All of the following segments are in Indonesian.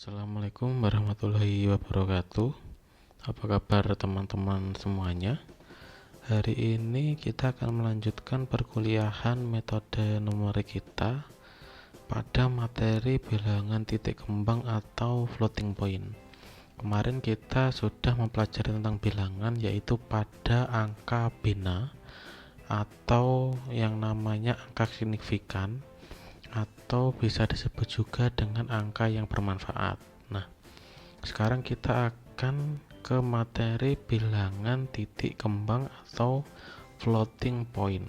Assalamualaikum warahmatullahi wabarakatuh. Apa kabar teman-teman semuanya? Hari ini kita akan melanjutkan perkuliahan metode numerik kita pada materi bilangan titik kembang atau floating point. Kemarin kita sudah mempelajari tentang bilangan, yaitu pada angka bina atau yang namanya angka signifikan, atau bisa disebut juga dengan angka yang bermanfaat. Nah, sekarang kita akan ke materi bilangan titik kembang atau floating point.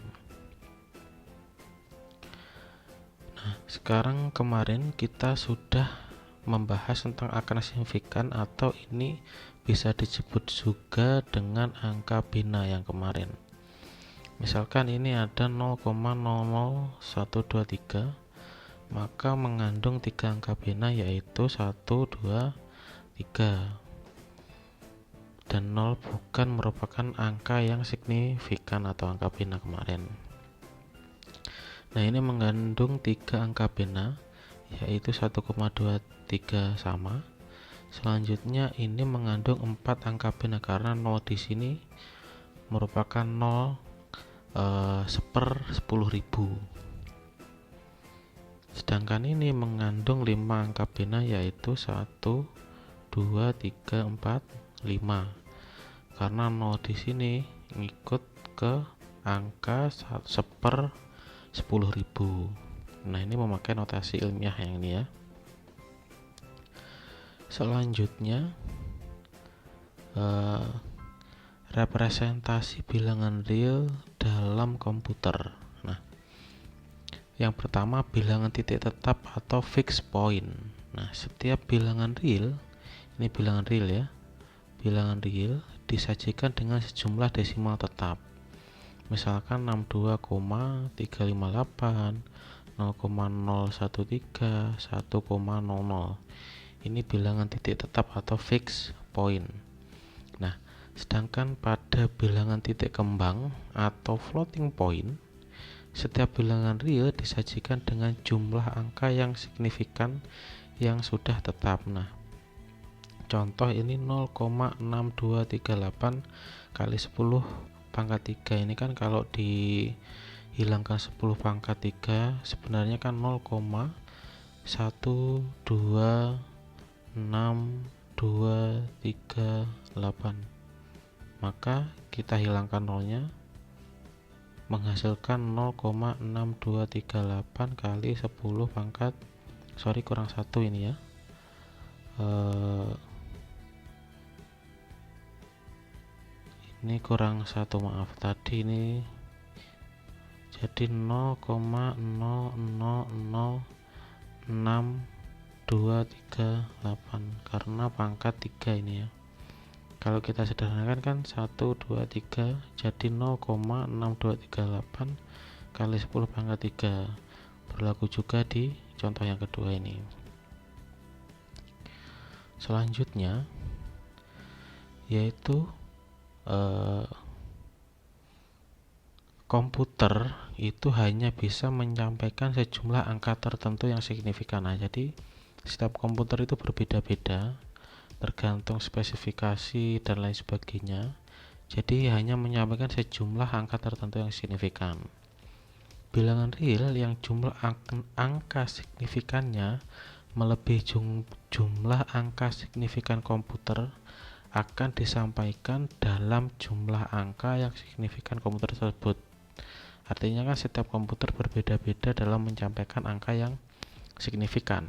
Nah, sekarang kemarin kita sudah membahas tentang angka signifikan, atau ini bisa disebut juga dengan angka bina yang kemarin. Misalkan ini ada 0,00123, maka mengandung 3 angka bina, yaitu 1, 2, 3. Dan 0 bukan merupakan angka yang signifikan atau angka bina kemarin. Nah, ini mengandung 3 angka bina, yaitu 1,23 sama. Selanjutnya ini mengandung 4 angka bina karena 0 di sini merupakan 0 seper 10.000. Sedangkan ini mengandung 5 angka bina, yaitu 1, 2, 3, 4, 5. Karena 0 di sini ngikut ke angka seper 10.000. Nah, ini memakai notasi ilmiah yang ini ya. Selanjutnya representasi bilangan real dalam komputer. Nah, yang pertama bilangan titik tetap atau fixed point. Nah, setiap bilangan real, ini bilangan real ya, bilangan real disajikan dengan sejumlah desimal tetap. Misalkan 62,358, 0,013, 1,00. Ini bilangan titik tetap atau fixed point. Nah, sedangkan pada bilangan titik kembang atau floating point, setiap bilangan real disajikan dengan jumlah angka yang signifikan yang sudah tetap. Nah, contoh ini 0,6238 kali 10 pangkat 3. Ini kan kalau dihilangkan 10 pangkat 3 sebenarnya kan 0,1262338. Maka kita hilangkan nolnya, menghasilkan 0,6238 kali 10 pangkat kurang 1 ini ya. Ini kurang 1, maaf tadi ini jadi 0,006238 karena pangkat 3 ini ya. Kalau kita sederhanakan kan 1, 2, 3 jadi 0,6238 kali 10 pangkat 3. Berlaku juga di contoh yang kedua ini. Selanjutnya yaitu komputer itu hanya bisa menyampaikan sejumlah angka tertentu yang signifikan. Nah, jadi setiap komputer itu berbeda-beda tergantung spesifikasi dan lain sebagainya. Jadi hanya menyampaikan sejumlah angka tertentu yang signifikan. Bilangan real yang jumlah angka signifikannya melebihi jumlah angka signifikan komputer akan disampaikan dalam jumlah angka yang signifikan komputer tersebut. Artinya kan setiap komputer berbeda-beda dalam menyampaikan angka yang signifikan.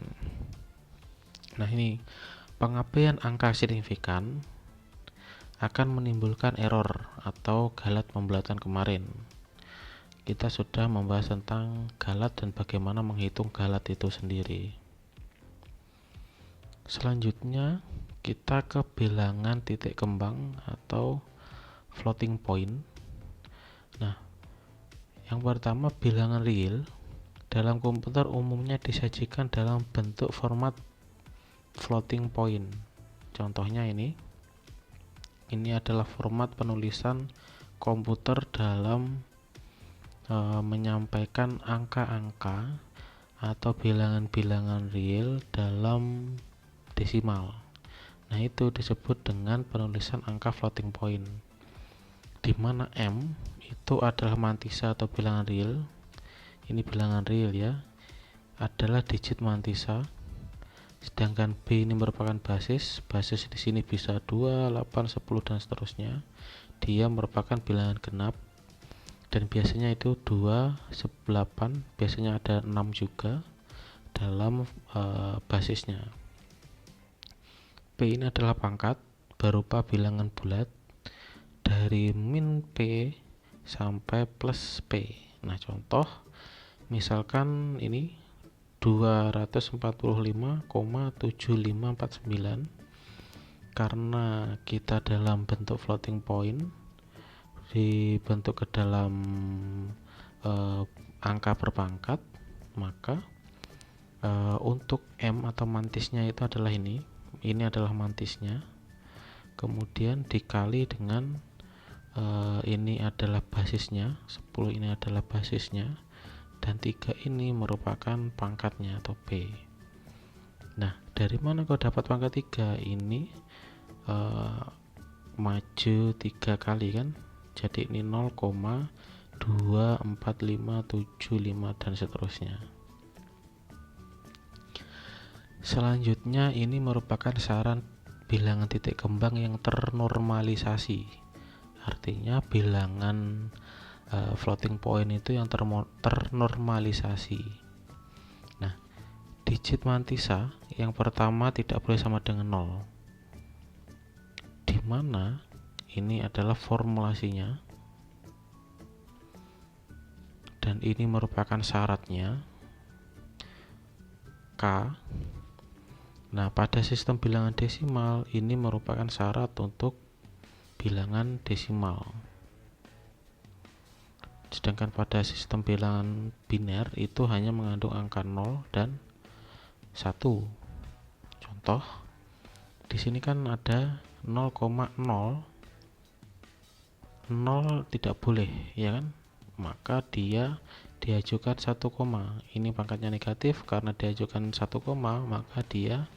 Nah, ini pengabaian angka signifikan akan menimbulkan error atau galat pembelatan kemarin. Kita sudah membahas tentang galat dan bagaimana menghitung galat itu sendiri. Selanjutnya kita ke bilangan titik kembang atau floating point. Nah, yang pertama bilangan real dalam komputer umumnya disajikan dalam bentuk format floating point. Contohnya ini adalah format penulisan komputer dalam menyampaikan angka-angka atau bilangan-bilangan real dalam desimal. Nah, itu disebut dengan penulisan angka floating point, di mana M itu adalah mantisa atau bilangan real. Ini bilangan real ya, adalah digit mantisa. Sedangkan B ini merupakan basis di sini bisa 2, 8, 10 dan seterusnya. Dia merupakan bilangan genap dan biasanya itu 2, 8, biasanya ada 6 juga dalam basisnya. P ini adalah pangkat berupa bilangan bulat dari min P sampai plus P. Nah, contoh misalkan ini 245,7549, karena kita dalam bentuk floating point dibentuk ke dalam angka berpangkat, maka untuk M atau mantisnya itu adalah ini adalah mantisnya, kemudian dikali dengan ini adalah basisnya, 10 ini adalah basisnya, dan 3 ini merupakan pangkatnya atau P. Nah, dari mana kau dapat pangkat 3? Ini maju 3 kali kan, jadi ini 0,24575 dan seterusnya. Selanjutnya ini merupakan saran bilangan titik kembang yang ternormalisasi. Artinya bilangan floating point itu yang ternormalisasi. Nah, digit mantisa yang pertama tidak boleh sama dengan 0, di mana ini adalah formulasinya dan ini merupakan syaratnya K. Nah, pada sistem bilangan desimal ini merupakan syarat untuk bilangan desimal. Sedangkan pada sistem bilangan biner itu hanya mengandung angka 0 dan 1. Contoh, di sini kan ada 0,0, 0 tidak boleh, ya kan? Maka dia diajukan 1, ini pangkatnya negatif. Karena diajukan 1, maka dia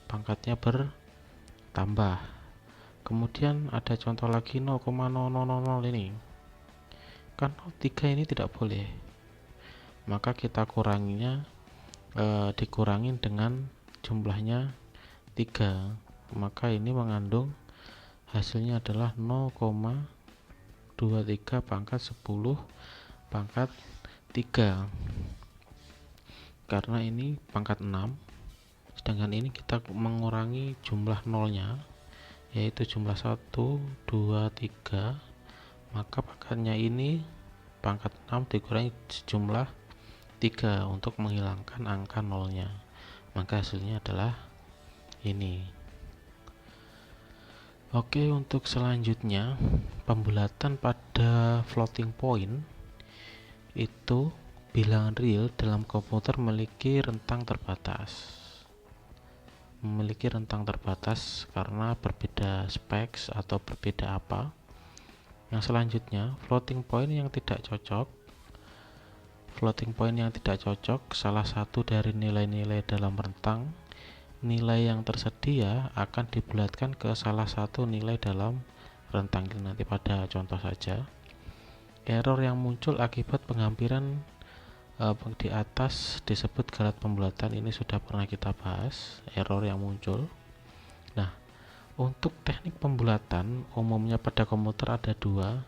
pangkatnya bertambah. Kemudian ada contoh lagi 0,000 ini. Kan 3 ini tidak boleh, maka kita kuranginya dikurangin dengan jumlahnya 3, maka ini mengandung hasilnya adalah 0,23 pangkat 10 pangkat 3, karena ini pangkat 6, sedangkan ini kita mengurangi jumlah nolnya, yaitu jumlah 1, 2, 3, maka pangkatnya ini pangkat 6 dikurangi sejumlah 3 untuk menghilangkan angka nolnya, maka hasilnya adalah ini. Oke, untuk selanjutnya pembulatan pada floating point itu bilangan real dalam komputer memiliki rentang terbatas. Karena berbeda specs atau berbeda apa. Yang selanjutnya, floating point yang tidak cocok. Salah satu dari nilai-nilai dalam rentang, nilai yang tersedia akan dibulatkan ke salah satu nilai dalam rentang. Ini nanti pada contoh saja. Error yang muncul akibat penghampiran di atas disebut galat pembulatan. Ini sudah pernah kita bahas, error yang muncul. Nah, untuk teknik pembulatan umumnya pada komputer ada 2,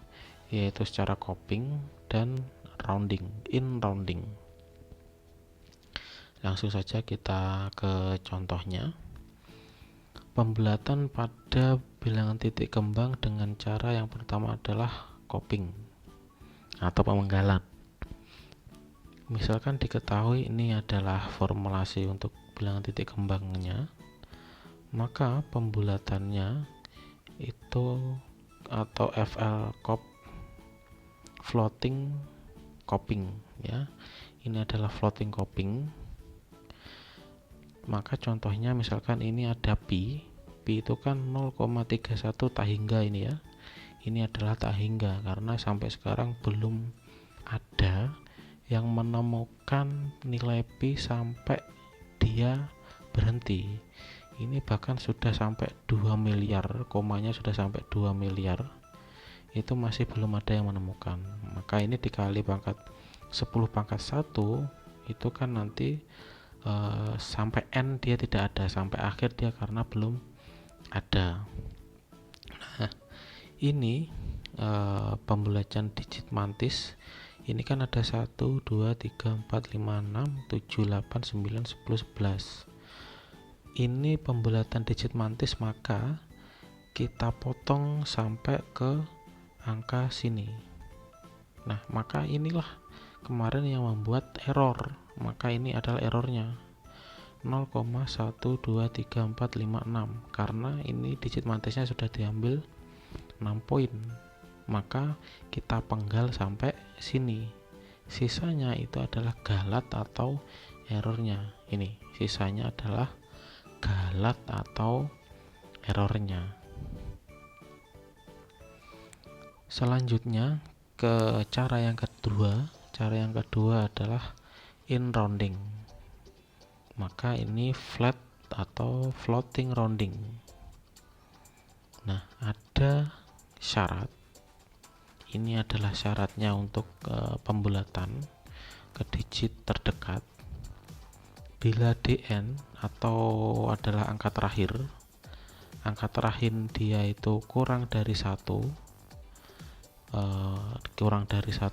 yaitu secara copying dan rounding. Langsung saja kita ke contohnya. Pembulatan pada bilangan titik kembang dengan cara yang pertama adalah copying atau pemenggalan. Misalkan diketahui ini adalah formulasi untuk bilangan titik kembangnya, maka pembulatannya itu atau FL cop floating copying ya. Ini adalah floating copying. Maka contohnya misalkan ini ada pi itu kan 0,31 tak hingga ini ya. Ini adalah tak hingga karena sampai sekarang belum ada yang menemukan nilai pi sampai dia berhenti. Ini bahkan sudah sampai 2 miliar, komanya sudah sampai 2 miliar, itu masih belum ada yang menemukan. Maka ini dikali pangkat 10 pangkat 1, itu kan nanti sampai N dia tidak ada, sampai akhir dia karena belum ada. Nah, ini pembelajaran digit mantis. Ini kan ada 1, 2, 3, 4, 5, 6, 7, 8, 9, 10, 11. Ini pembulatan digit mantis, maka kita potong sampai ke angka sini. Nah, maka inilah kemarin yang membuat error. Maka ini adalah errornya 0,1234566, karena ini digit mantisnya sudah diambil 6 poin. Maka kita penggal sampai sini. Sisanya itu adalah galat atau errornya. Ini sisanya adalah galat atau errornya. Selanjutnya ke cara yang kedua. Cara yang kedua adalah in rounding. Maka ini flat atau floating rounding. Nah, ada syarat. Ini adalah syaratnya untuk pembulatan ke digit terdekat. Bila DN atau adalah angka terakhir dia itu kurang dari 1,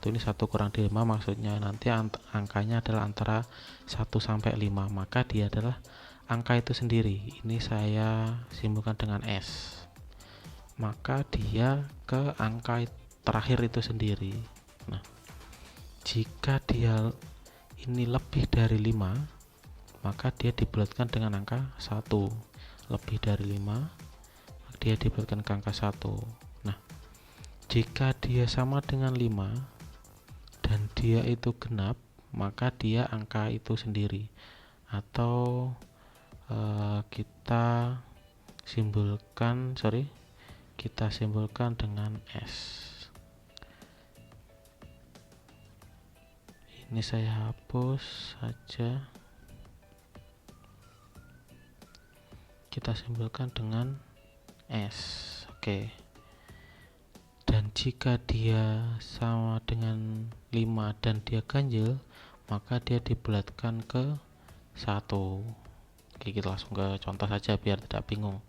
ini 1 kurang dari 5, maksudnya nanti angkanya adalah antara 1 sampai 5, maka dia adalah angka itu sendiri. Ini saya simbolkan dengan S. Maka dia ke angka terakhir itu sendiri. Nah, jika dia ini lebih dari 5, maka dia dibulatkan dengan angka 1. Lebih dari 5, dia dibulatkan ke angka 1. Nah, jika dia sama dengan 5 dan dia itu genap, maka dia angka itu sendiri. Atau kita simbolkan dengan S. Ini saya hapus saja. Kita simbolkan dengan S. Oke. Dan jika dia sama dengan 5 dan dia ganjil, maka dia dibulatkan ke 1. Oke, kita langsung ke contoh saja biar tidak bingung.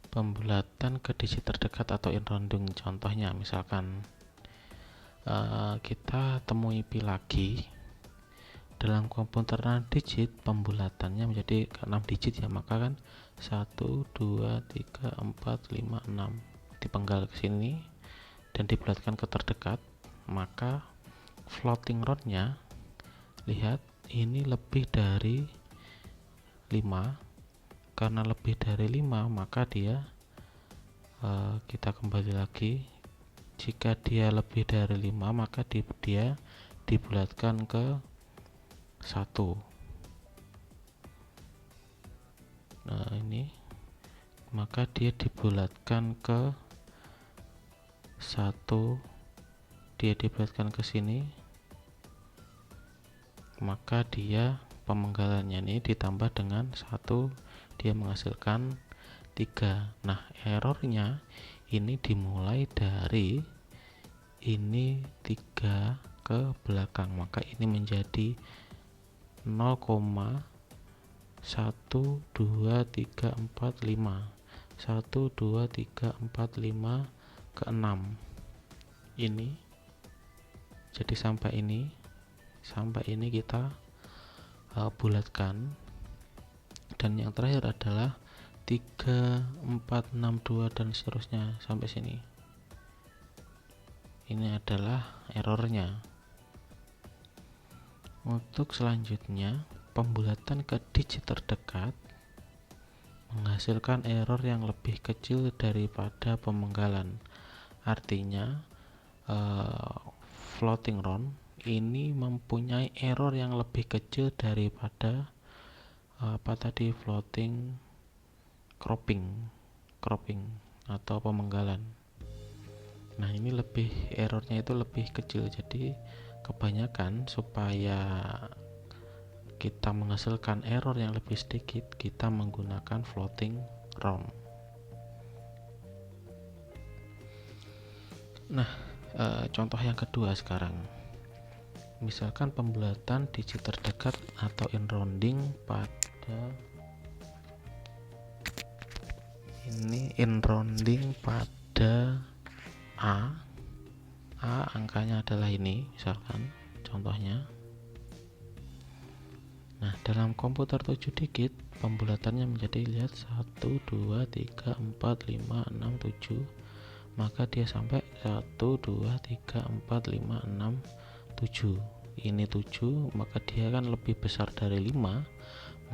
Pembulatan ke digit terdekat atau in rounding. Contohnya misalkan kita temui pi lagi. Dalam komputer 6 digit, pembulatannya menjadi 6 digit ya, maka kan 1, 2, 3, 4, 5, 6 dipenggal ke sini dan dibulatkan ke terdekat. Maka floating roundnya, lihat ini lebih dari 5. Karena lebih dari 5, maka dia kita kembali lagi. Jika dia lebih dari 5, maka dia dibulatkan ke 1. Nah, ini maka dia dibulatkan ke 1. Dia dibulatkan ke sini, maka dia pemenggalannya ini ditambah dengan 1, dia menghasilkan 3. Nah, errornya ini dimulai dari ini 3 ke belakang, maka ini menjadi 0,12345 12345 ke 6. Ini jadi sampai ini kita bulatkan. Dan yang terakhir adalah 3, 4, 6, 2 dan seterusnya sampai sini. Ini adalah errornya. Untuk selanjutnya, pembulatan ke digit terdekat menghasilkan error yang lebih kecil daripada pemenggalan. Artinya floating round ini mempunyai error yang lebih kecil daripada floating cropping atau pemenggalan. Nah, ini errornya itu lebih kecil. Jadi kebanyakan supaya kita menghasilkan error yang lebih sedikit, kita menggunakan floating round. Nah, contoh yang kedua sekarang. Misalkan pembulatan digit terdekat atau in-rounding pada A angkanya adalah ini, misalkan contohnya. Nah, dalam komputer 7 digit pembulatannya menjadi, lihat, 1, 2, 3, 4, 5, 6, 7. Maka dia sampai 1, 2, 3, 4, 5, 6, 7. Ini 7, maka dia kan lebih besar dari 5,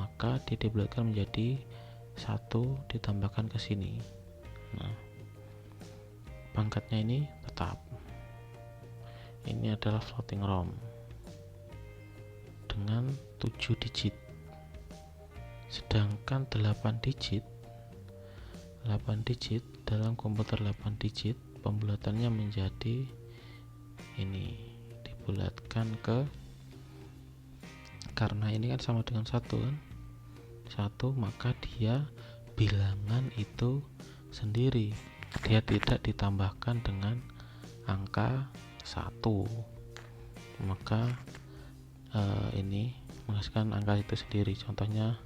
maka dia dibulatkan menjadi 1 ditambahkan ke sini. Nah, pangkatnya ini tetap. Ini adalah floating round dengan 7 digit. Sedangkan 8 digit dalam komputer 8 digit pembulatannya menjadi ini, dibulatkan ke, karena ini kan sama dengan 1 kan, 1, maka dia bilangan itu sendiri, dia tidak ditambahkan dengan angka 1, maka ini menghasilkan angka itu sendiri. Contohnya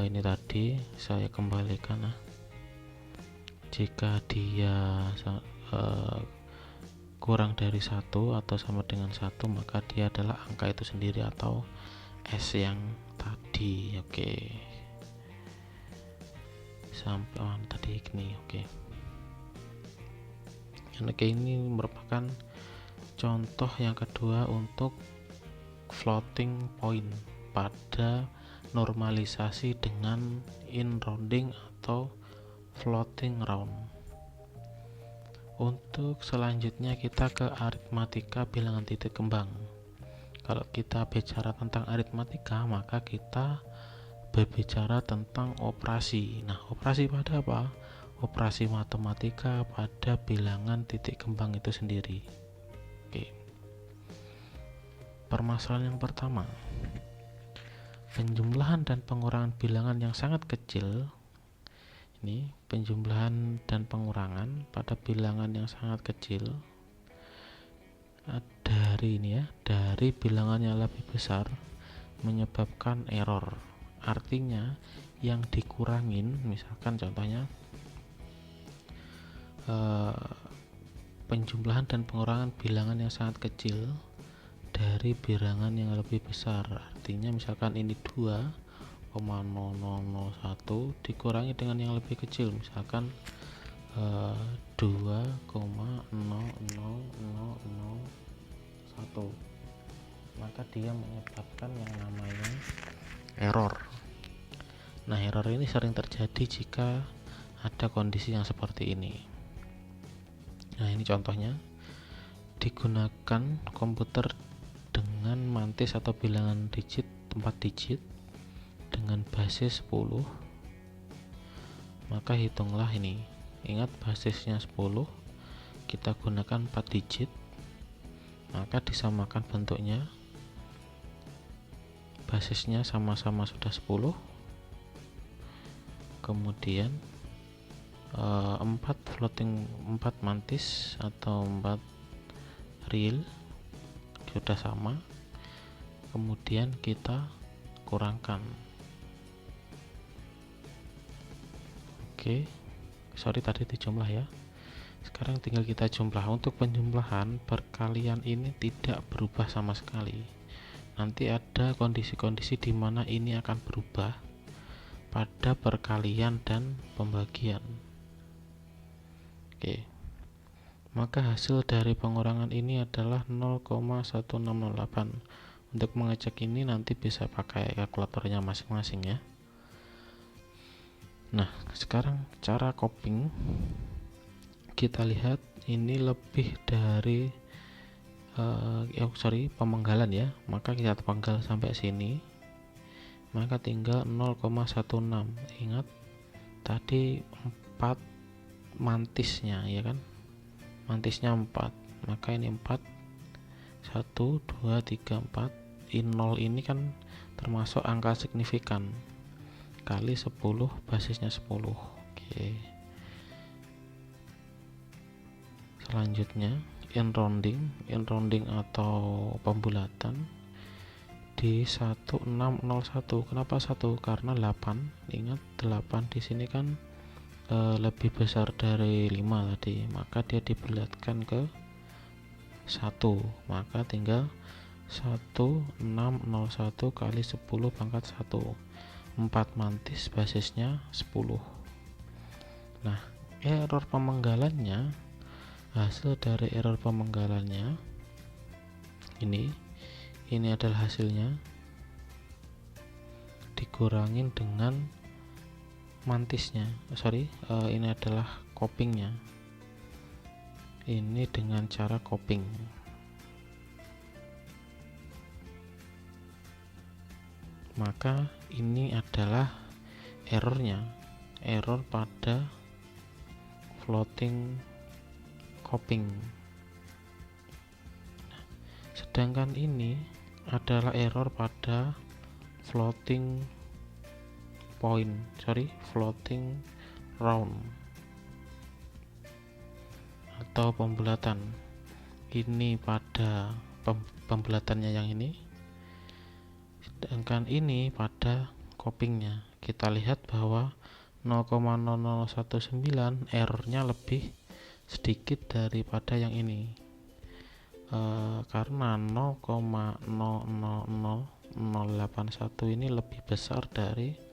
ini tadi saya kembalikan. Jika dia kurang dari 1 atau sama dengan 1, maka dia adalah angka itu sendiri atau S yang tadi. Oke, sampai tadi ini. Oke, ini merupakan contoh yang kedua untuk floating point pada normalisasi dengan in-rounding atau floating round. Untuk selanjutnya kita ke aritmatika bilangan titik kembang. Kalau kita bicara tentang aritmatika, maka kita berbicara tentang operasi. Nah, operasi pada apa? Operasi matematika pada bilangan titik kembang itu sendiri. Oke. Permasalahan yang pertama, penjumlahan dan pengurangan bilangan yang sangat kecil. Ini penjumlahan dan pengurangan pada bilangan yang sangat kecil dari dari bilangan yang lebih besar menyebabkan error. Artinya yang dikurangin, misalkan contohnya penjumlahan dan pengurangan bilangan yang sangat kecil dari bilangan yang lebih besar. Artinya misalkan ini 2,0001 dikurangi dengan yang lebih kecil, misalkan 2,0001, maka dia menyebabkan yang namanya error. Nah, error ini sering terjadi jika ada kondisi yang seperti ini. Nah, ini contohnya, digunakan komputer dengan mantis atau bilangan digit 4 digit dengan basis 10, maka hitunglah ini. Ingat, basisnya 10, kita gunakan 4 digit, maka disamakan bentuknya, basisnya sama-sama sudah 10, kemudian 4 floating, 4 mantis atau 4 real sudah sama, kemudian kita kurangkan. Oke, sorry tadi dijumlah ya. Sekarang tinggal kita jumlah. Untuk penjumlahan perkalian ini tidak berubah sama sekali. Nanti ada kondisi-kondisi di mana ini akan berubah pada perkalian dan pembagian. Oke, maka hasil dari pengurangan ini adalah 0,1608. Untuk mengecek ini nanti bisa pakai kalkulatornya masing-masing ya. Nah, sekarang cara copying, kita lihat ini lebih dari pemenggalan ya, maka kita penggal sampai sini, maka tinggal 0,16. Ingat tadi 4 mantisnya ya kan, mantisnya 4, maka ini 4, 1, 2, 3, 4. In 0 ini kan termasuk angka signifikan kali 10 basisnya 10. Oke. Selanjutnya in rounding atau pembulatan di 1601. Kenapa 1? Karena 8. Ingat 8 di sini kan lebih besar dari 5 tadi, maka dia dibulatkan ke 1, maka tinggal 1601 kali 10 pangkat 1, 4 mantis basisnya 10. Nah, error pemenggalannya, hasil dari error pemenggalannya ini adalah hasilnya dikurangin dengan mantisnya, ini adalah copingnya, ini dengan cara coping. Maka ini adalah errornya, error pada floating coping. Sedangkan ini adalah error pada floating round atau pembulatan. Ini pada pembulatannya yang ini, sedangkan ini pada copingnya. Kita lihat bahwa 0,0019 errornya lebih sedikit daripada yang ini, karena 0,000081 ini lebih besar dari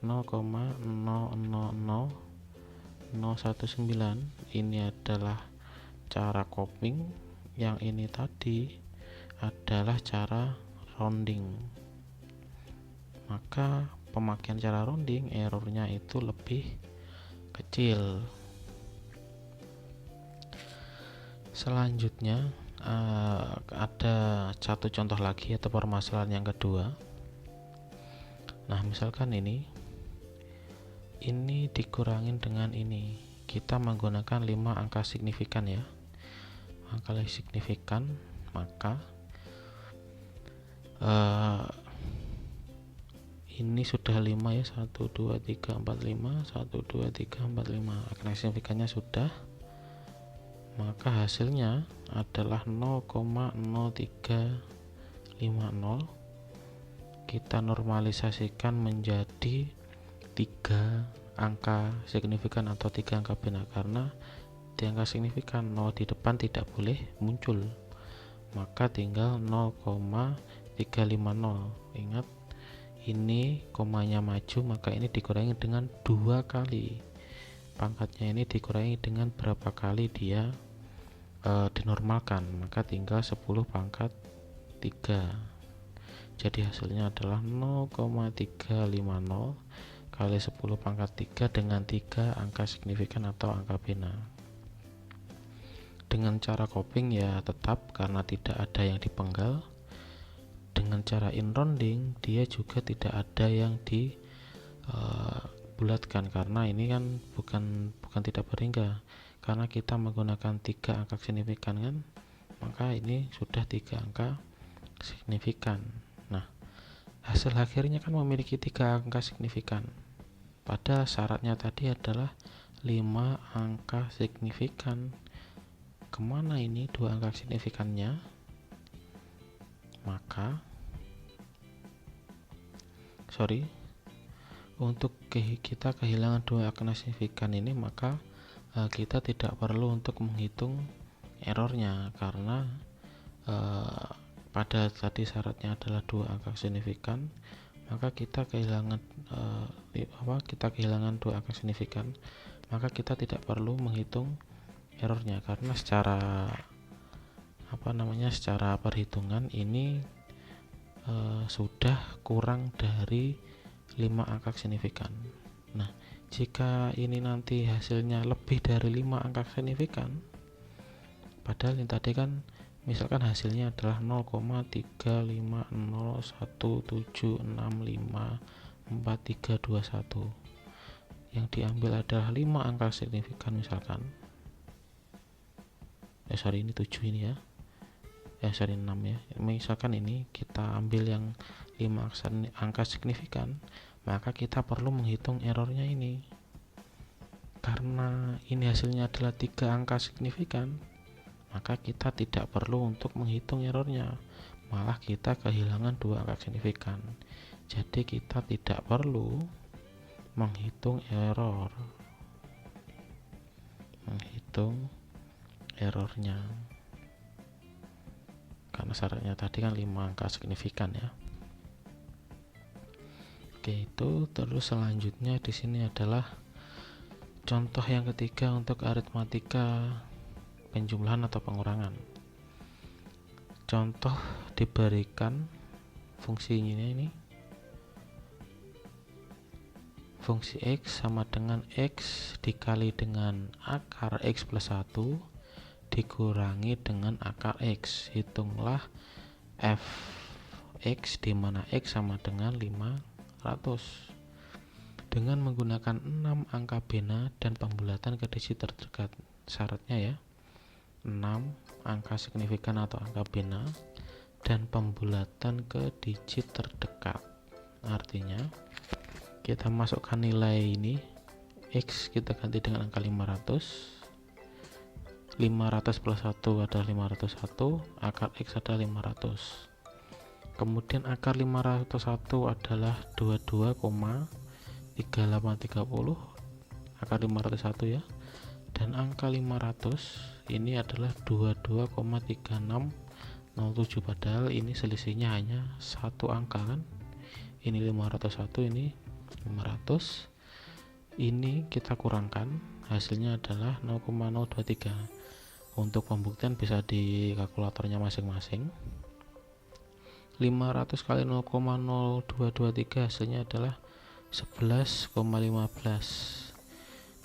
0,000019. Ini adalah cara coping, yang ini tadi adalah cara rounding. Maka pemakaian cara rounding errornya itu lebih kecil. Selanjutnya ada satu contoh lagi atau permasalahan yang kedua. Nah, misalkan ini dikurangin dengan ini, kita menggunakan 5 angka signifikan ya, angka signifikan. Maka ini sudah 5 ya, 1 2 3 4 5, 1 2 3 4 5, angka signifikannya sudah. Maka hasilnya adalah 0,0350. Kita normalisasikan menjadi 3 angka signifikan atau 3 angka bina, karena di angka signifikan 0 di depan tidak boleh muncul, maka tinggal 0,350. Ingat, ini komanya maju, maka ini dikurangi dengan 2 kali. Pangkatnya ini dikurangi dengan berapa kali dia dinormalkan, maka tinggal 10 pangkat 3. Jadi hasilnya adalah 0,350 kali 10 pangkat 3 dengan 3 angka signifikan atau angka bina. Dengan cara coping ya tetap, karena tidak ada yang dipenggal. Dengan cara in rounding dia juga tidak ada yang dibulatkan, karena ini kan bukan tidak berhingga, karena kita menggunakan 3 angka signifikan kan, maka ini sudah 3 angka signifikan. Nah, hasil akhirnya kan memiliki 3 angka signifikan. Pada syaratnya tadi adalah 5 angka signifikan. Kemana ini 2 angka signifikannya? Maka untuk kita kehilangan 2 angka signifikan ini, maka kita tidak perlu untuk menghitung errornya, karena pada tadi syaratnya adalah 2 angka signifikan, maka kita kehilangan 2 angka signifikan, maka kita tidak perlu menghitung errornya, karena secara perhitungan ini sudah kurang dari 5 angka signifikan. Nah, jika ini nanti hasilnya lebih dari 5 angka signifikan, padahal yang tadi kan misalkan hasilnya adalah 0,35017654321, yang diambil adalah 5 angka signifikan misalkan. Ini 7 ini ya. sorry 6 ya. Misalkan ini kita ambil yang 5 angka signifikan, maka kita perlu menghitung errornya ini. Karena ini hasilnya adalah 3 angka signifikan, maka kita tidak perlu untuk menghitung errornya, malah kita kehilangan 2 angka signifikan. Jadi kita tidak perlu menghitung errornya, karena syaratnya tadi kan 5 angka signifikan ya. Oke, itu terus selanjutnya di sini adalah contoh yang ketiga untuk aritmatika penjumlahan atau pengurangan. Contoh diberikan fungsinya ini, fungsi X sama dengan X dikali dengan akar X plus 1 dikurangi dengan akar X. Hitunglah fx di mana X sama dengan 500 dengan menggunakan 6 angka bina dan pembulatan ke digit terdekat. Syaratnya ya, 6 angka signifikan atau angka bina dan pembulatan ke digit terdekat. Artinya kita masukkan nilai ini, X kita ganti dengan angka 500 plus 1 adalah 501, akar X adalah 500. Kemudian akar 501 adalah 22,3830, akar 501 ya. Dan angka 500 ini adalah 22,3607, padahal ini selisihnya hanya satu angka kan. Ini 501, ini 500. Ini kita kurangkan, hasilnya adalah 0,023. Untuk pembuktian bisa di kalkulatornya masing-masing. 500 kali 0,0223 hasilnya adalah 11,15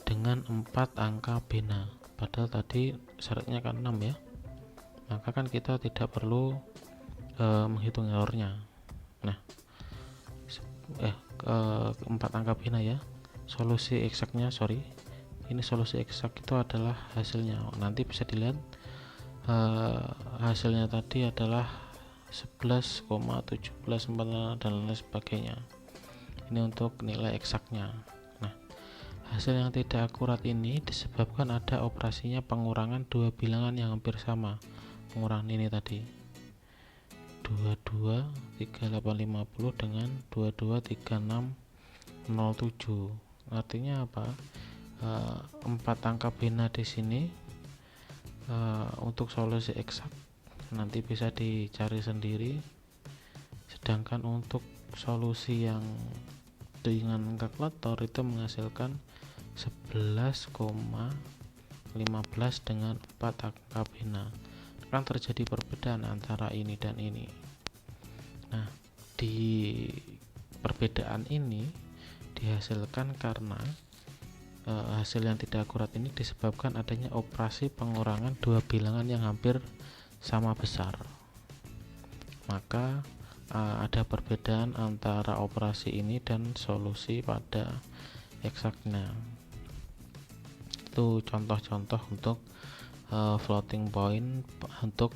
dengan 4 angka bina, padahal tadi syaratnya kan 6 ya, maka kan kita tidak perlu menghitung errornya. Nah, 4 angka bina ya. Solusi eksaknya, ini solusi eksak itu adalah hasilnya. Nanti bisa dilihat hasilnya tadi adalah 11,1746 dan lain sebagainya. Ini untuk nilai eksaknya. Nah, hasil yang tidak akurat ini disebabkan ada operasinya pengurangan dua bilangan yang hampir sama. Pengurangan ini tadi 223850 dengan 223607. Artinya apa? 4 angka bina di sini untuk solusi eksak nanti bisa dicari sendiri, sedangkan untuk solusi yang dengan kalkulator itu menghasilkan 11,15 dengan 4 angka bina. Kan terjadi perbedaan antara ini dan ini. Nah, di perbedaan ini dihasilkan karena hasil yang tidak akurat ini disebabkan adanya operasi pengurangan dua bilangan yang hampir sama besar. Maka ada perbedaan antara operasi ini dan solusi pada eksaknya. Itu contoh-contoh untuk floating point untuk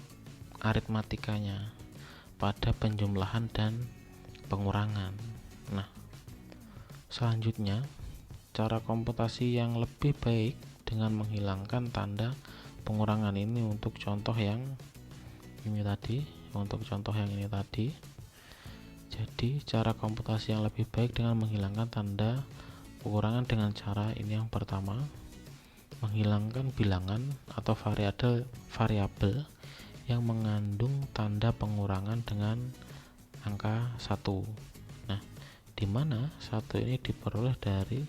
aritmatikanya pada penjumlahan dan pengurangan. Nah, selanjutnya cara komputasi yang lebih baik dengan menghilangkan tanda pengurangan ini untuk contoh yang ini tadi, Jadi cara komputasi yang lebih baik dengan menghilangkan tanda pengurangan dengan cara ini. Yang pertama, menghilangkan bilangan atau variabel yang mengandung tanda pengurangan dengan angka 1. Nah, di mana 1 ini diperoleh dari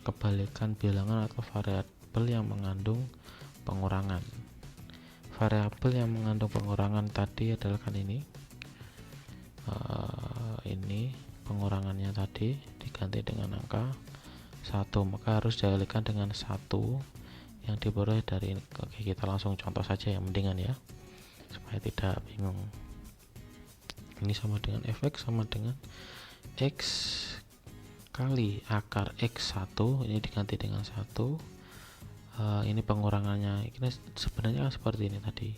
kebalikan bilangan atau variabel yang mengandung pengurangan. Variabel yang mengandung pengurangan tadi adalah kan ini pengurangannya tadi diganti dengan angka 1, maka harus dikalikan dengan 1 yang diperoleh dari ini. Oke, kita langsung contoh saja ya, mendingan ya, supaya tidak bingung. Ini sama dengan fx sama dengan x kali akar x1, ini diganti dengan 1. Ini pengurangannya ini sebenarnya seperti ini tadi.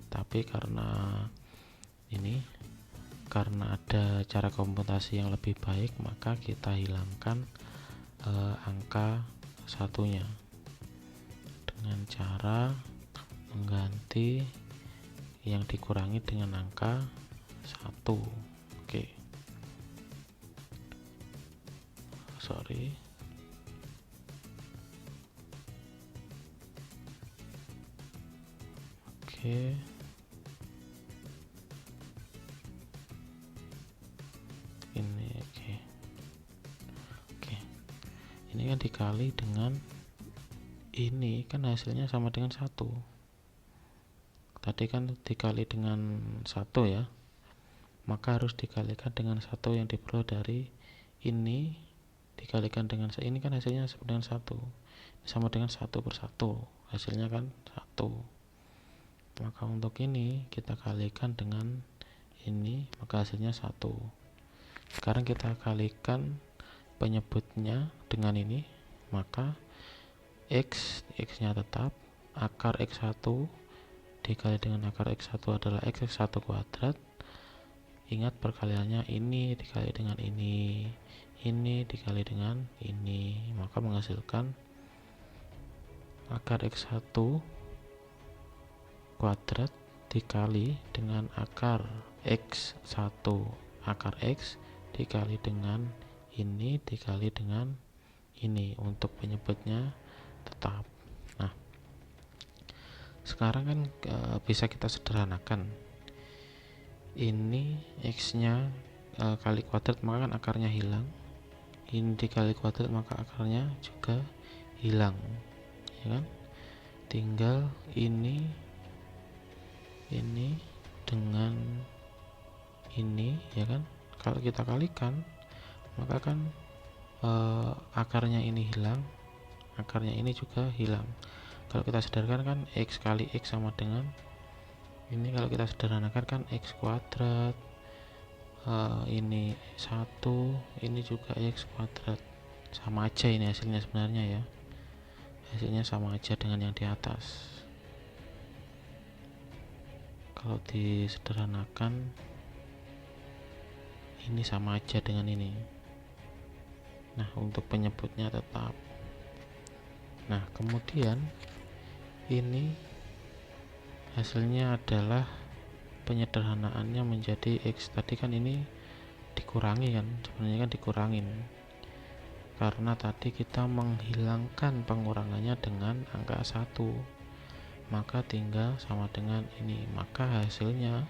tapi karena ada cara komputasi yang lebih baik, maka kita hilangkan angka satunya dengan cara mengganti yang dikurangi dengan angka 1. Oke. Sorry. Oke. Ini oke. Ini kan dikali dengan ini, kan hasilnya sama dengan 1. Tadi kan dikali dengan 1 ya, maka harus dikalikan dengan 1 yang diperoleh dari ini dikalikan dengan ini, kan hasilnya sama dengan 1, sama dengan 1 per 1, hasilnya kan 1. Maka untuk ini kita kalikan dengan ini, maka hasilnya 1. Sekarang kita kalikan penyebutnya dengan ini, maka x nya tetap akar x1 dikali dengan akar x1 adalah x1 kuadrat. Ingat perkaliannya ini dikali dengan ini dikali dengan ini, maka menghasilkan akar x1 kuadrat dikali dengan akar x1 akar x dikali dengan ini dikali dengan ini, untuk penyebutnya tetap. Nah, sekarang kan bisa kita sederhanakan. Ini x nya kali kuadrat, maka kan akarnya hilang. Ini dikali kuadrat, maka akarnya juga hilang, ya kan? Tinggal ini dengan ini, ya kan? Kalau kita kalikan, maka kan akarnya ini hilang, akarnya ini juga hilang. Kalau kita sederhanakan kan x kali x sama dengan ini, kalau kita sederhanakan kan x kuadrat, ini 1, ini juga x kuadrat, sama aja ini hasilnya sebenarnya ya, hasilnya sama aja dengan yang di atas. Kalau disederhanakan ini sama aja dengan ini. Nah, untuk penyebutnya tetap. Nah, kemudian ini hasilnya adalah penyederhanaannya menjadi x. Tadi kan ini dikurangi kan, sebenarnya kan dikurangin karena tadi kita menghilangkan pengurangannya dengan angka 1, maka tinggal sama dengan ini, maka hasilnya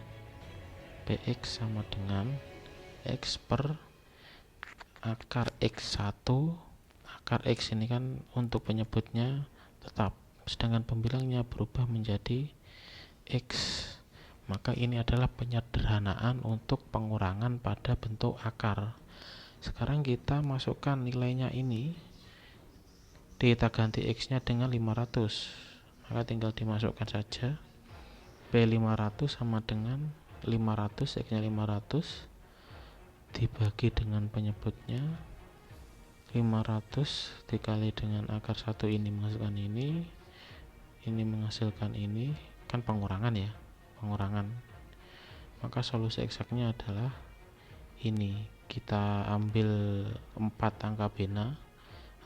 px sama dengan x per akar x1. Akar x ini kan untuk penyebutnya tetap, sedangkan pembilangnya berubah menjadi x, maka ini adalah penyederhanaan untuk pengurangan pada bentuk akar. Sekarang kita masukkan nilainya ini, kita ganti x nya dengan 500, maka tinggal dimasukkan saja P500 sama dengan 500, x nya 500 dibagi dengan penyebutnya 500 dikali dengan akar 1, ini menghasilkan ini menghasilkan ini, kan pengurangan ya, pengurangan. Maka solusi eksaknya adalah ini, kita ambil 4 angka bena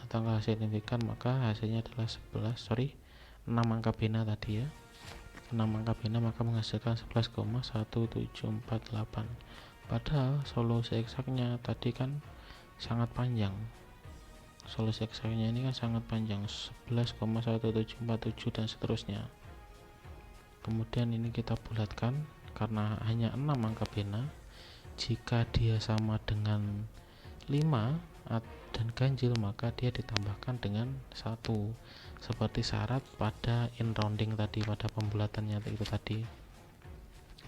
atau angka signifikan, maka hasilnya adalah 6 angka bena tadi ya, 6 angka bena, maka menghasilkan 11,1748. Padahal solusi eksaknya tadi kan sangat panjang, solusi eksaknya ini kan sangat panjang, 11,1747 dan seterusnya. Kemudian ini kita bulatkan karena hanya 6 angka bena. Jika dia sama dengan 5 dan ganjil, maka dia ditambahkan dengan 1 seperti syarat pada in rounding tadi, pada pembulatannya itu tadi.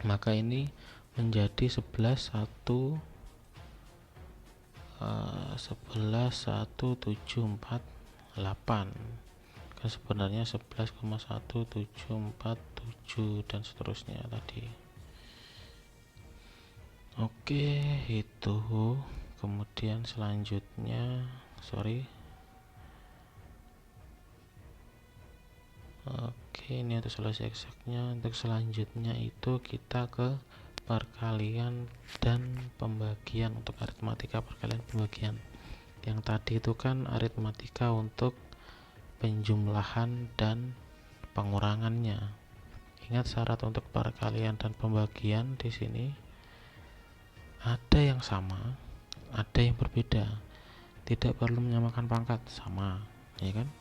Maka ini menjadi 11,1748. Kan sebenarnya 11,1747 dan seterusnya tadi. Oke, itu. Kemudian selanjutnya Oke, ini untuk solusi eksaknya. Untuk selanjutnya itu kita ke perkalian dan pembagian. Untuk aritmatika perkalian pembagian, yang tadi itu kan aritmatika untuk penjumlahan dan pengurangannya. Ingat syarat untuk perkalian dan pembagian di sini ada yang sama, ada yang berbeda. Tidak perlu menyamakan pangkat, sama, ya kan?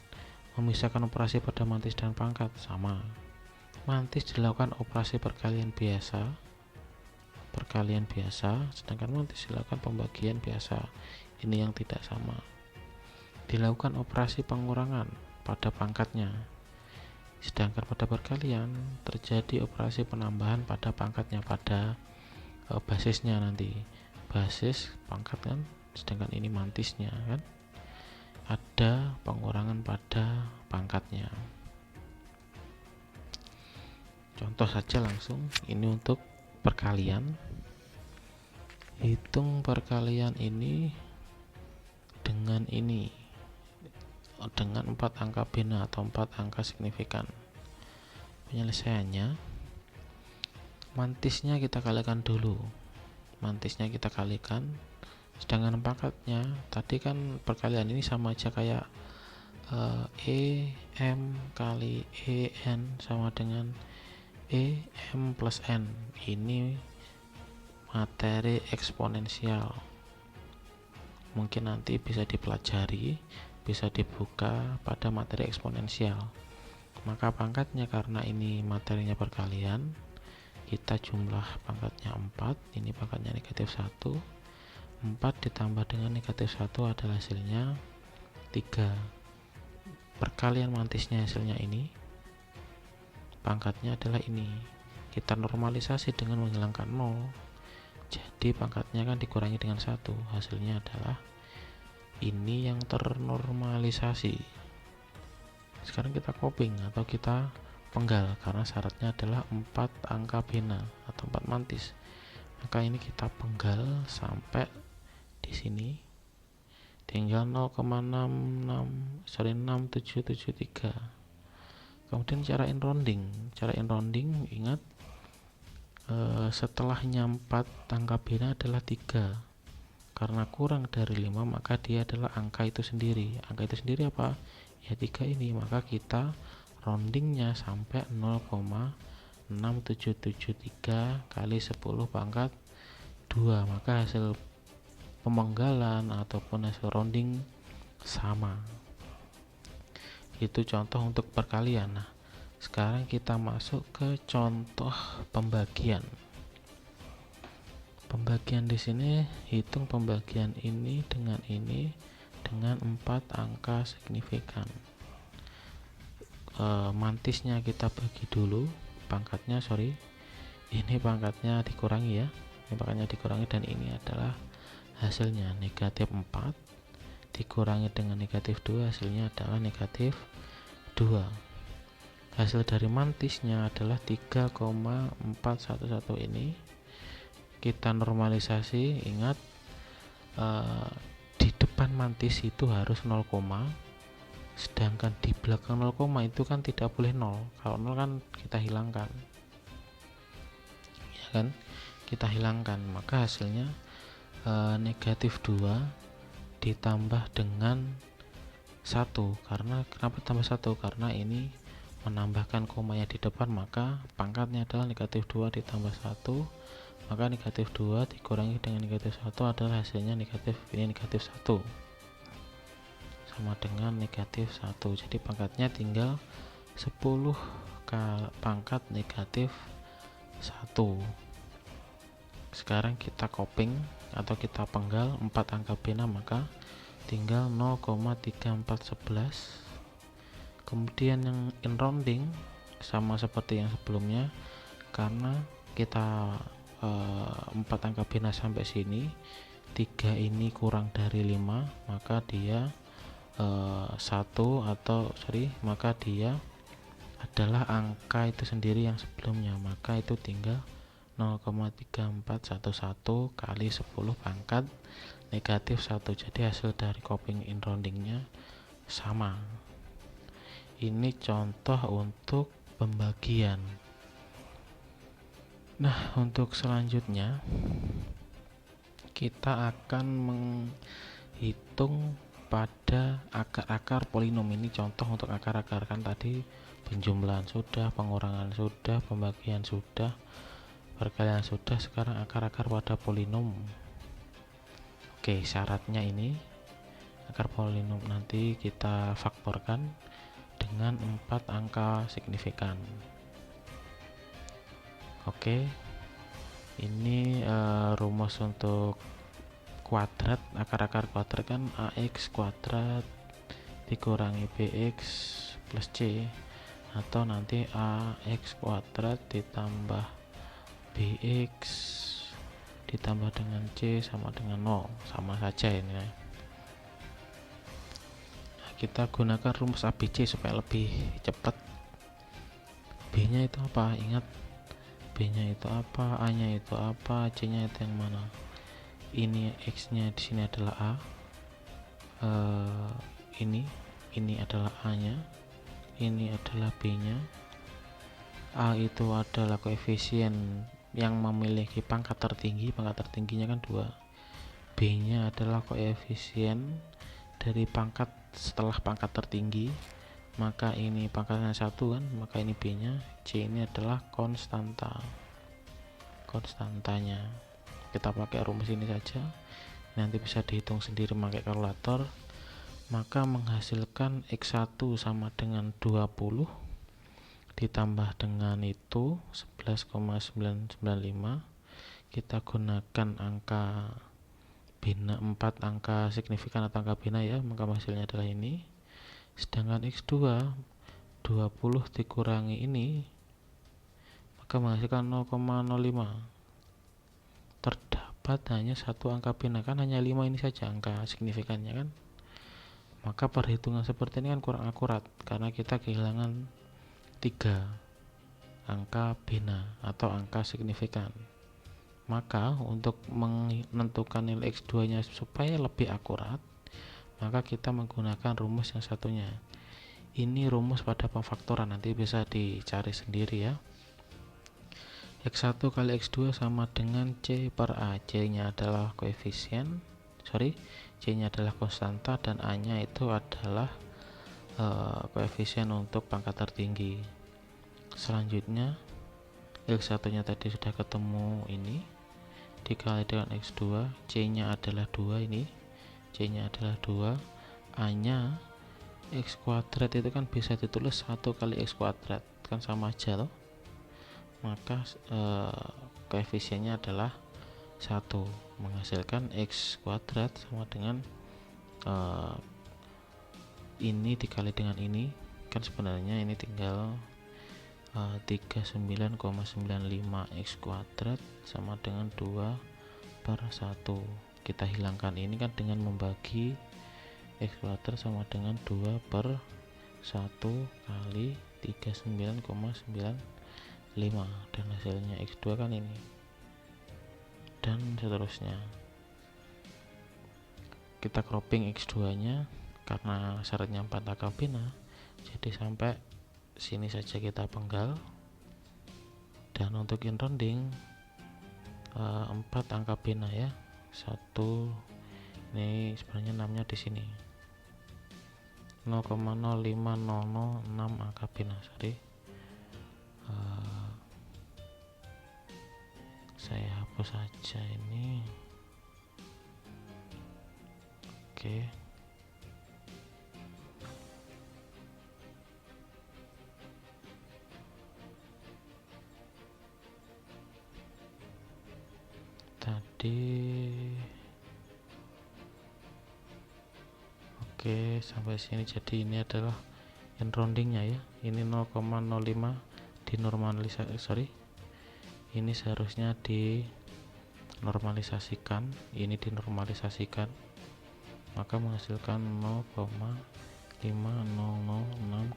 Memisahkan operasi pada mantis dan pangkat, sama. Mantis dilakukan operasi perkalian biasa, sedangkan mantis dilakukan pembagian biasa. Ini yang tidak sama. Dilakukan operasi pengurangan pada pangkatnya, sedangkan pada perkalian terjadi operasi penambahan pada pangkatnya, pada basisnya nanti. Basis pangkat kan, sedangkan ini mantisnya kan. Ada pengurangan pada pangkatnya. Contoh saja langsung, ini untuk perkalian. Hitung perkalian ini dengan ini, dengan 4 angka bina atau 4 angka signifikan. Penyelesaiannya, mantisnya kita kalikan dulu. Sedangkan pangkatnya tadi kan perkalian ini sama aja kayak M kali N sama dengan M plus N. Ini materi eksponensial, mungkin nanti bisa dipelajari, bisa dibuka pada materi eksponensial. Maka pangkatnya, karena ini materinya perkalian, kita jumlah pangkatnya 4, ini pangkatnya negatif 1. 4 ditambah dengan negatif 1 adalah hasilnya 3. Perkalian mantisnya hasilnya ini, pangkatnya adalah ini. Kita normalisasi dengan menghilangkan 0, jadi pangkatnya kan dikurangi dengan 1, hasilnya adalah ini yang ternormalisasi. Sekarang kita coping atau kita penggal, karena syaratnya adalah 4 angka bina atau 4 mantis. Maka ini kita penggal sampai di sini tinggal 0,6773. Kemudian cara rounding, ingat setelahnya 4 angka bina adalah 3. Karena kurang dari 5 maka dia adalah angka itu sendiri. Angka itu sendiri apa? Ya 3 ini. Maka kita roundingnya sampai 0,6773 kali 10 pangkat 2. Maka hasil pemenggalan ataupun hasil rounding sama. Itu contoh untuk perkalian. Nah, sekarang kita masuk ke contoh pembagian. Pembagian di sini, hitung pembagian ini dengan 4 angka signifikan. Mantisnya kita bagi dulu, ini pangkatnya dikurangi ya. Ini pangkatnya dikurangi dan ini adalah hasilnya negatif 4 dikurangi dengan negatif 2, hasilnya adalah negatif 2. Hasil dari mantisnya adalah 3,411 ini. Kita normalisasi, ingat di depan mantis itu harus 0, sedangkan di belakang 0, itu kan tidak boleh 0. Kalau 0 kan kita hilangkan, ya kan, kita hilangkan. Maka hasilnya negatif 2 ditambah dengan 1. Kenapa tambah 1? Karena ini menambahkan komanya di depan, maka pangkatnya adalah negatif 2 ditambah 1. Maka negatif 2 dikurangi dengan negatif 1 adalah hasilnya negatif 1, sama dengan negatif 1. Jadi pangkatnya tinggal 10 pangkat negatif 1. Sekarang kita coping atau kita penggal 4 angka bina, maka tinggal 0,3411. Kemudian yang in rounding sama seperti yang sebelumnya, karena kita 4 angka bina sampai sini, 3 ini kurang dari 5, maka dia maka dia adalah angka itu sendiri yang sebelumnya, maka itu tinggal 0,3411 kali 10 pangkat negatif 1. Jadi hasil dari coping in roundingnya sama. ini contoh untuk pembagian. Nah, untuk selanjutnya kita akan menghitung pada akar-akar polinom. Ini contoh untuk akar-akar, kan tadi penjumlahan sudah, pengurangan sudah, pembagian sudah, perkalian sudah, sekarang akar-akar pada polinom. Oke, syaratnya ini akar polinom nanti kita faktorkan dengan 4 angka signifikan. Oke, ini rumus untuk kuadrat, akar-akar kuadrat kan ax kuadrat dikurangi bx plus c, atau nanti ax kuadrat ditambah bx ditambah dengan c sama dengan 0, sama saja ini. Nah, kita gunakan rumus ABC supaya lebih cepat. B nya itu apa? Ingat, B nya itu apa, A nya itu apa, C nya itu yang mana. Ini X nya di sini adalah A, ini adalah A nya, ini adalah B nya. A itu adalah koefisien yang memiliki pangkat tertinggi, pangkat tertingginya kan 2. B nya adalah koefisien dari pangkat setelah pangkat tertinggi, maka ini pangkatnya 1 kan, maka ini B nya. C ini adalah konstantanya. Kita pakai rumus ini saja, nanti bisa dihitung sendiri pakai kalkulator. Maka menghasilkan X1 sama dengan 20 ditambah dengan itu 11,995. Kita gunakan angka bina 4 angka signifikan atau angka bina ya, maka hasilnya adalah ini. Sedangkan X2 20 dikurangi ini maka menghasilkan 0,05. Terdapat hanya satu angka bina, kan hanya 5 ini saja angka signifikannya kan, maka perhitungan seperti ini kan kurang akurat karena kita kehilangan 3 angka bina atau angka signifikan. Maka untuk menentukan nilai X2 nya supaya lebih akurat, maka kita menggunakan rumus yang satunya. Ini rumus pada pemfaktoran, nanti bisa dicari sendiri ya. X1 kali X2 sama dengan C per A. C nya adalah koefisien, C nya adalah konstanta, dan A nya itu adalah koefisien untuk pangkat tertinggi. Selanjutnya X1 nya tadi sudah ketemu, ini dikali dengan X2, C nya adalah 2, ini C nya adalah 2, A nya X kuadrat itu kan bisa ditulis 1 kali X kuadrat, kan sama aja loh, maka koefisiennya adalah 1, menghasilkan X kuadrat sama dengan ini dikali dengan ini, kan sebenarnya ini tinggal 39,95 X kuadrat sama dengan 2 per 1. Kita hilangkan ini kan dengan membagi X kuadrat sama dengan 2 per 1 kali 39,95, dan hasilnya X2 kan ini, dan seterusnya. Kita cropping X2 nya karena syaratnya 4 angka bina, jadi sampai sini saja kita penggal. Dan untuk in rounding 4 angka bina ya, 1 ini sebenarnya 6 nya di sini, 0,05006 angka bina, saya hapus saja ini. Oke, oke sampai sini. Jadi ini adalah in roundingnya ya, ini 0,05 dinormalisasi, ini seharusnya dinormalisasikan, ini dinormalisasikan, maka menghasilkan 0,5006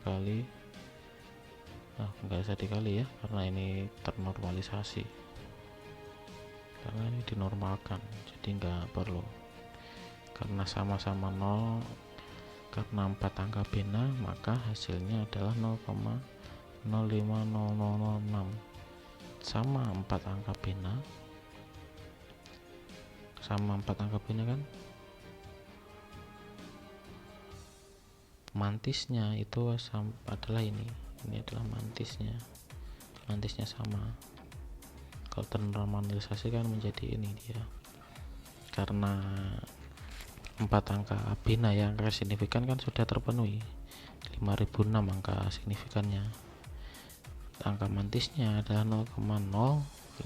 kali, enggak usah dikali ya karena ini ternormalisasi, karena ini dinormalkan, jadi enggak perlu karena sama-sama 0 Karena 4 angka bina, maka hasilnya adalah 0,050006 sama 4 angka bina. Sama 4 angka bina kan, mantisnya itu adalah ini adalah mantisnya sama. Kalau ternormalisasi kan menjadi ini dia, karena 4 angka bina yang angka signifikan kan sudah terpenuhi, 5006 angka signifikannya. Angka mantisnya adalah 0,05006.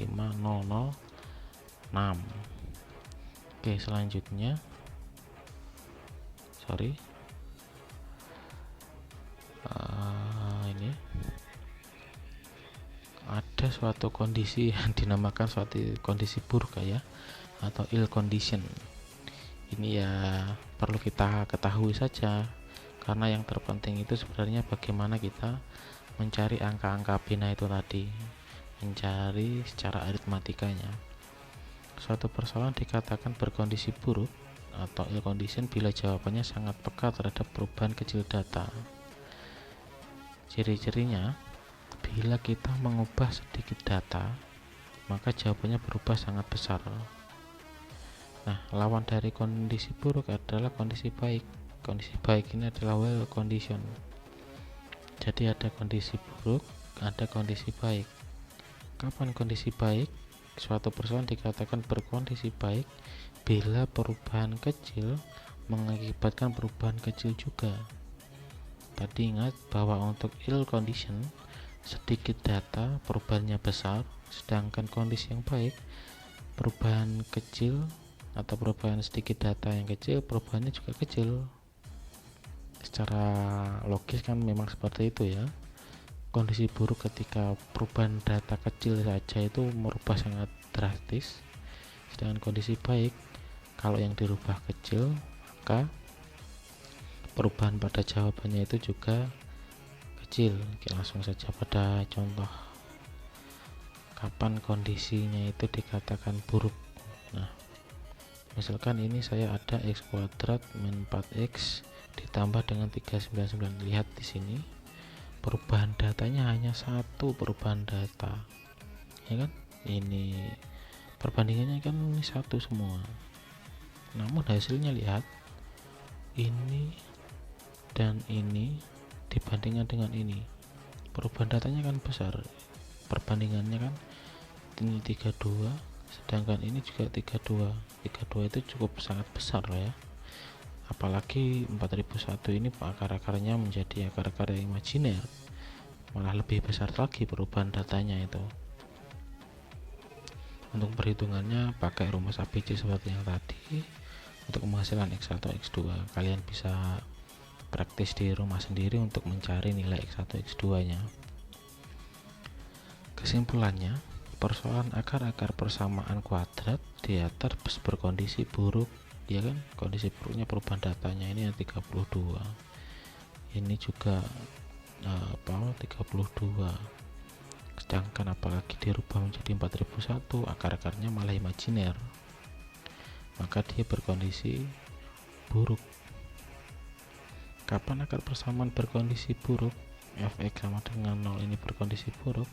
Oke, selanjutnya ini ada suatu kondisi yang dinamakan suatu kondisi buruk ya, atau ill condition. Ini ya perlu kita ketahui saja, karena yang terpenting itu sebenarnya bagaimana kita mencari angka-angka bina itu tadi, mencari secara aritmatikanya. Suatu persoalan dikatakan berkondisi buruk atau ill condition bila jawabannya sangat peka terhadap perubahan kecil data. Ciri-cirinya, bila kita mengubah sedikit data, maka jawabannya berubah sangat besar. Nah, lawan dari kondisi buruk adalah kondisi baik. Kondisi baik ini adalah well condition. Jadi ada kondisi buruk, ada kondisi baik. Kapan kondisi baik? Suatu persoalan dikatakan berkondisi baik bila perubahan kecil mengakibatkan perubahan kecil juga. Tadi ingat bahwa untuk ill condition, sedikit data perubahannya besar, sedangkan kondisi yang baik, perubahan kecil atau perubahan sedikit data yang kecil, perubahannya juga kecil. Secara logis kan memang seperti itu ya. Kondisi buruk ketika perubahan data kecil saja itu merubah sangat drastis, sedangkan kondisi baik kalau yang dirubah kecil, maka perubahan pada jawabannya itu juga kecil. Oke, langsung saja pada contoh kapan kondisinya itu dikatakan buruk. Nah, misalkan ini saya ada x kuadrat min 4x ditambah dengan 399. Lihat di sini perubahan datanya hanya satu perubahan data, ya kan? Ini perbandingannya kan ini satu semua, namun hasilnya lihat ini dan ini dibandingkan dengan ini, perubahan datanya kan besar, perbandingannya kan ini 32 sedangkan ini juga 32 itu cukup sangat besar lah ya. Apalagi 4001 ini akar-akarnya menjadi akar-akar yang imajiner, malah lebih besar lagi perubahan datanya itu. Untuk perhitungannya pakai rumus ABC seperti yang tadi. Untuk penghasilan X1 X2 kalian bisa praktis di rumah sendiri untuk mencari nilai X1 X2 nya. Kesimpulannya, persoalan akar-akar persamaan kuadrat di atas berkondisi buruk, ya kan? Kondisi buruknya perubahan datanya ini yang 32, ini juga 32, sedangkan apalagi dirubah menjadi 4001, akar-akarnya malah imajiner, maka dia berkondisi buruk. Kapan akar persamaan berkondisi buruk? Fx sama dengan 0 ini berkondisi buruk.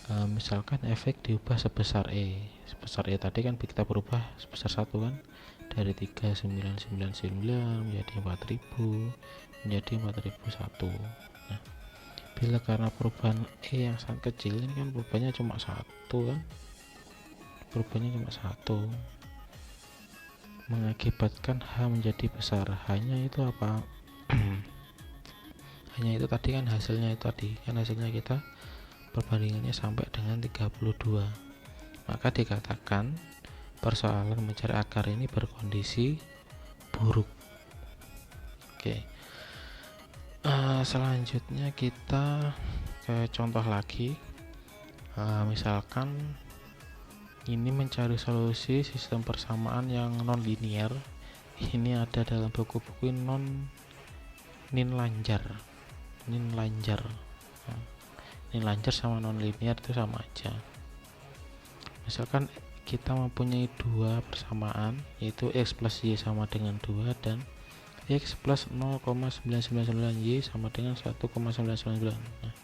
Misalkan fx diubah sebesar E. Sebesar E tadi kan kita berubah sebesar 1 kan, dari 3999 menjadi 4000 menjadi 4001. Nah, bila karena perubahan E yang sangat kecil, ini kan perubahannya cuma 1 kan, perubahannya cuma 1, mengakibatkan H menjadi besar. Hanya itu apa? Hanya itu tadi kan hasilnya, itu tadi kan hasilnya kita perbandingannya sampai dengan 32, maka dikatakan persoalan mencari akar ini berkondisi buruk. Oke, selanjutnya kita ke contoh lagi. Misalkan ini mencari solusi sistem persamaan yang non linear. Ini ada dalam buku-buku Nin Lanjar. Nin Lanjar sama non linear itu sama aja. Misalkan kita mempunyai dua persamaan, yaitu x plus y sama dengan 2 dan X plus 0,999 Y sama dengan 1,999. Nah,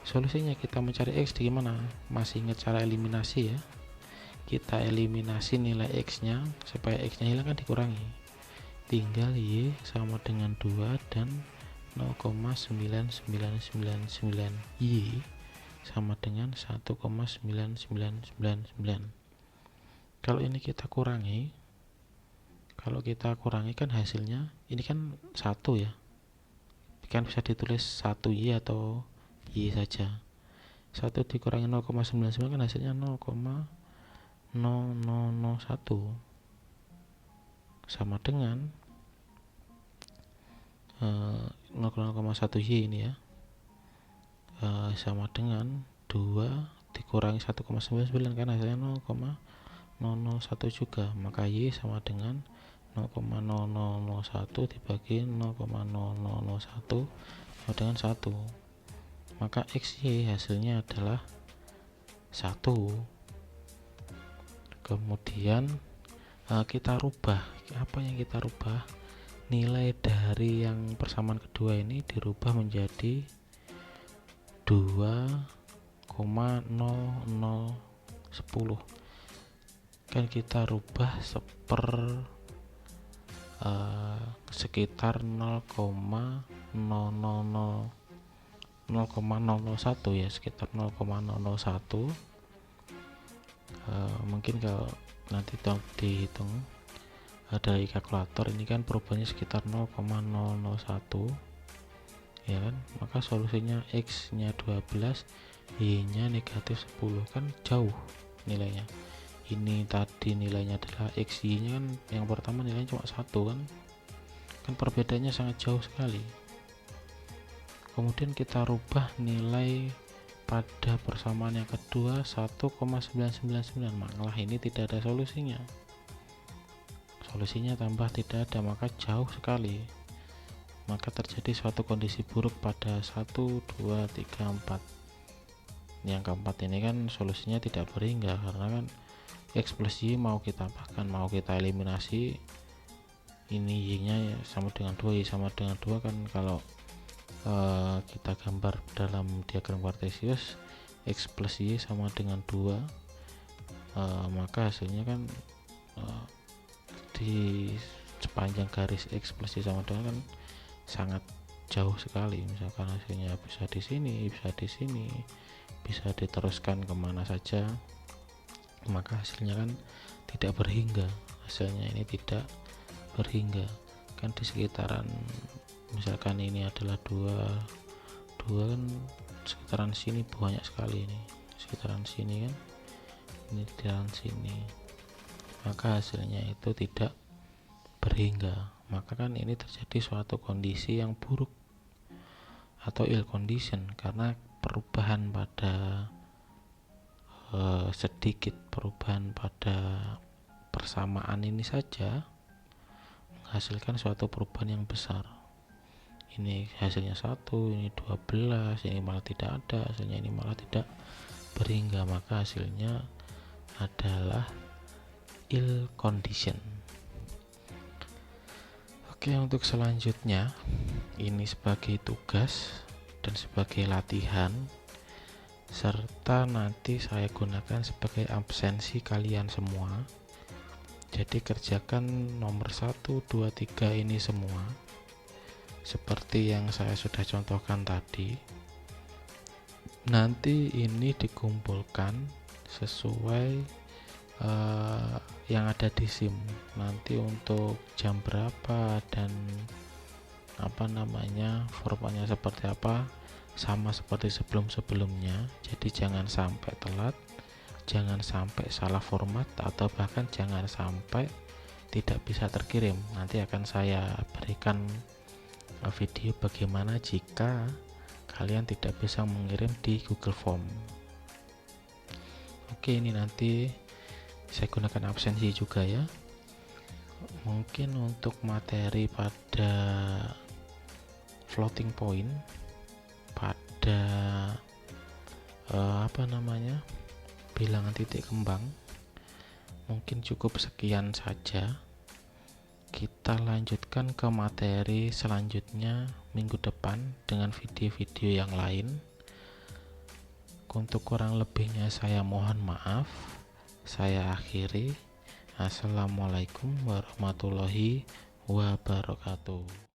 solusinya kita mencari X di mana? Masih ingat cara eliminasi ya? Kita eliminasi nilai X nya supaya X nya hilang kan dikurangi, tinggal Y sama dengan 2 dan 0,9999 Y sama dengan 1,9999. Kalau ini kita kurangi, kan hasilnya ini kan 1 ya, kan bisa ditulis 1 Y atau Y saja. 1 dikurangi 0,99 kan hasilnya 0,0001 sama dengan 0,1 Y ini ya, sama dengan 2 dikurangi 1,99 kan hasilnya 0,001 juga, maka Y sama dengan 0,0001 dibagi 0,0001 sama dengan 1, maka XY hasilnya adalah 1. Kemudian kita rubah, apa yang kita rubah? Nilai dari yang persamaan kedua ini dirubah menjadi 2,0010, kan kita rubah sekitar 0,001 ya, sekitar 0,001. Mungkin kalau nanti dihitung dari kalkulator ini kan perubahannya sekitar 0,001 ya kan, maka solusinya X nya 12, Y nya negatif 10, kan jauh nilainya. Ini tadi nilainya adalah X, Y nya kan yang pertama nilainya cuma 1 kan perbedaannya sangat jauh sekali. Kemudian kita rubah nilai pada persamaan yang kedua 1,999, malah ini tidak ada solusinya, tambah tidak ada, maka jauh sekali, maka terjadi suatu kondisi buruk pada 1, 2, 3, 4. Yang keempat ini kan solusinya tidak berhingga karena kan X plus Y mau kita apakan, mau kita eliminasi, ini Y nya sama dengan 2, Y sama dengan 2 kan. Kalau kita gambar dalam diagram kartesius, X plus Y sama dengan 2, maka hasilnya kan di sepanjang garis X plus Y sama 2 kan sangat jauh sekali. Misalkan hasilnya bisa di sini, bisa di sini, bisa diteruskan kemana saja, maka hasilnya kan tidak berhingga. Hasilnya ini tidak berhingga kan di sekitaran, misalkan ini adalah 2 kan sekitaran sini banyak sekali, ini sekitaran sini kan, ini sekitaran sini, maka hasilnya itu tidak berhingga. Maka kan ini terjadi suatu kondisi yang buruk atau ill condition karena perubahan pada sedikit perubahan pada persamaan ini saja menghasilkan suatu perubahan yang besar. Ini hasilnya 1, ini 12, ini malah tidak ada, hasilnya ini malah tidak berhingga, maka hasilnya adalah ill condition. Oke, untuk selanjutnya ini sebagai tugas dan sebagai latihan, serta nanti saya gunakan sebagai absensi kalian semua. Jadi kerjakan nomor 1, 2, 3 ini semua seperti yang saya sudah contohkan tadi. Nanti ini dikumpulkan sesuai yang ada di SIM. Nanti untuk jam berapa dan formatnya seperti apa, sama seperti sebelum-sebelumnya. Jadi jangan sampai telat, jangan sampai salah format, atau bahkan jangan sampai tidak bisa terkirim. Nanti akan saya berikan video bagaimana jika kalian tidak bisa mengirim di Google Form. Oke, ini nanti saya gunakan absensi juga ya. Mungkin untuk materi pada floating point, pada bilangan titik kembang, mungkin cukup sekian saja. Kita lanjutkan ke materi selanjutnya minggu depan dengan video-video yang lain. Untuk kurang lebihnya saya mohon maaf. Saya akhiri. Assalamualaikum warahmatullahi wabarakatuh.